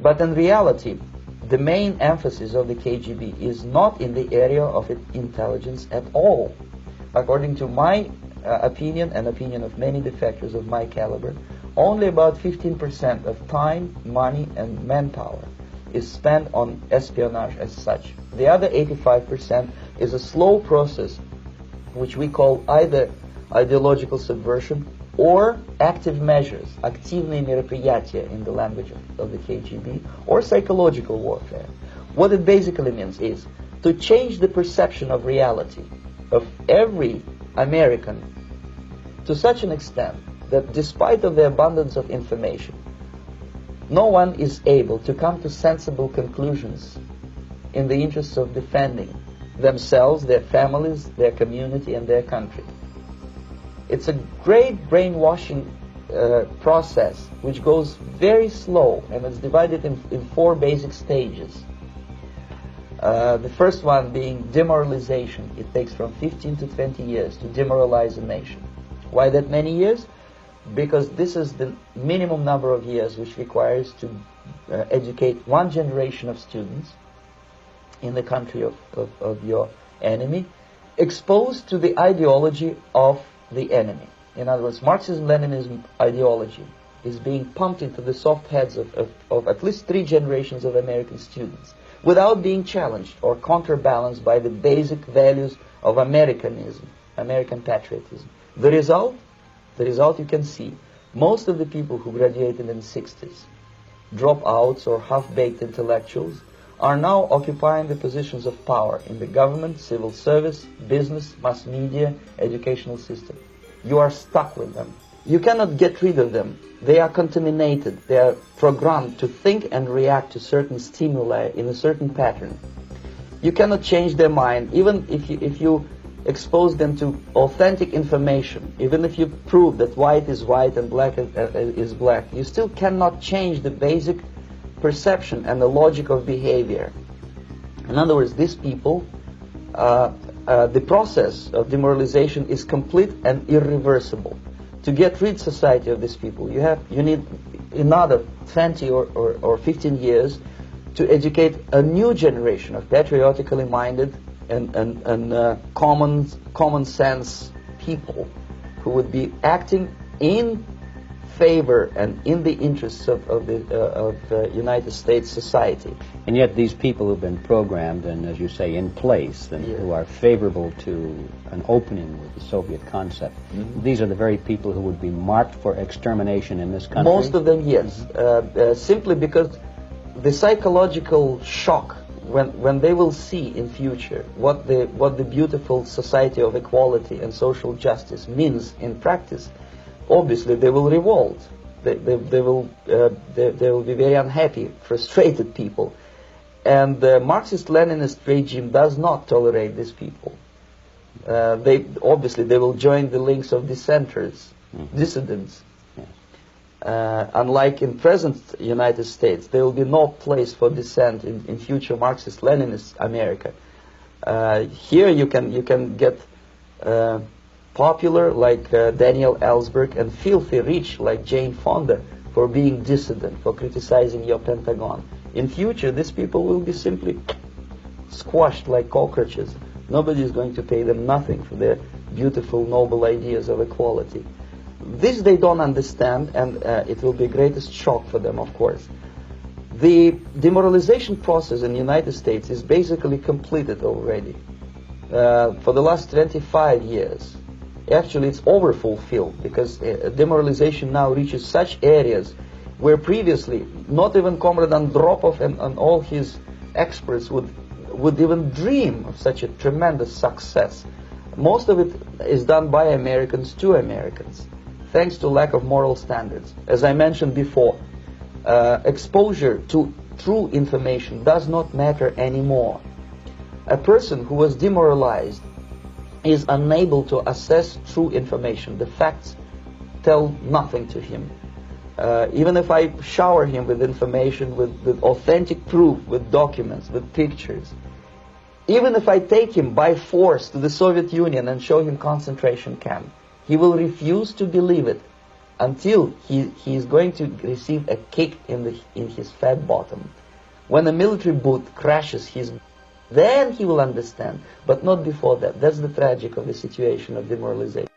But in reality, the main emphasis of the KGB is not in the area of intelligence at all. According to my opinion and opinion of many defectors of my caliber, only about 15% of time, money, and manpower is spent on espionage as such. The other 85% is a slow process which we call either ideological subversion or active measures, активные мероприятия in the language of the KGB, or psychological warfare. What it basically means is to change the perception of reality of every American to such an extent that despite of the abundance of information, no one is able to come to sensible conclusions in the interests of defending themselves, their families, their community, and their country. It's a great brainwashing process which goes very slow, and it's divided in four basic stages. The first one being demoralization. It takes from 15 to 20 years to demoralize a nation. Why that many years? Because this is the minimum number of years which requires to educate one generation of students in the country of your enemy, exposed to the ideology of the enemy. In other words, Marxism-Leninism ideology is being pumped into the soft heads of at least 3 generations of American students without being challenged or counterbalanced by the basic values of Americanism, American patriotism. The result you can see. Most of the people who graduated in the 60s, dropouts or half-baked intellectuals, are now occupying the positions of power in the government, civil service, business, mass media, educational system. You are stuck with them. You cannot get rid of them. They are contaminated. They are programmed to think and react to certain stimuli in a certain pattern. You cannot change their mind, even if you expose them to authentic information, even if you prove that white is white and black is black. You still cannot change the basic perception and the logic of behavior. In other words, these people, the process of demoralization is complete and irreversible. To get rid society of these people, you need another 20 or 15 years to educate a new generation of patriotically minded and common sense people who would be acting in favor and in the interests of United States society. And yet these people who've been programmed and, as you say, in place, and who are favorable to an opening with the Soviet concept, these are the very people who would be marked for extermination in this country? Most of them, yes. Simply because the psychological shock when they will see in future what the beautiful society of equality and social justice means in practice, obviously they will revolt. They will be very unhappy, frustrated people, and the Marxist-Leninist regime does not tolerate these people. They will join the links of dissenters, dissidents. Unlike in present United States, there will be no place for dissent in future Marxist-Leninist America. Here you can get popular like Daniel Ellsberg and filthy rich like Jane Fonda for being dissident, for criticizing your Pentagon. In future, these people will be simply squashed like cockroaches. Nobody is going to pay them nothing for their beautiful, noble ideas of equality. This they don't understand, and it will be greatest shock for them, of course. The demoralization process in the United States is basically completed already. For the last 25 years. Actually, it's overfulfilled, because demoralization now reaches such areas where previously not even Comrade Andropov and all his experts would even dream of such a tremendous success. Most of it is done by Americans to Americans, thanks to lack of moral standards. As I mentioned before, exposure to true information does not matter anymore. A person who was demoralized is unable to assess true information. The facts tell nothing to him. Even if I shower him with information, with authentic proof, with documents, with pictures, even if I take him by force to the Soviet Union and show him concentration camp, he will refuse to believe it. until he is going to receive a kick in his fat bottom. When a military boot crashes then he will understand, but not before that. That's the tragic of the situation of demoralization.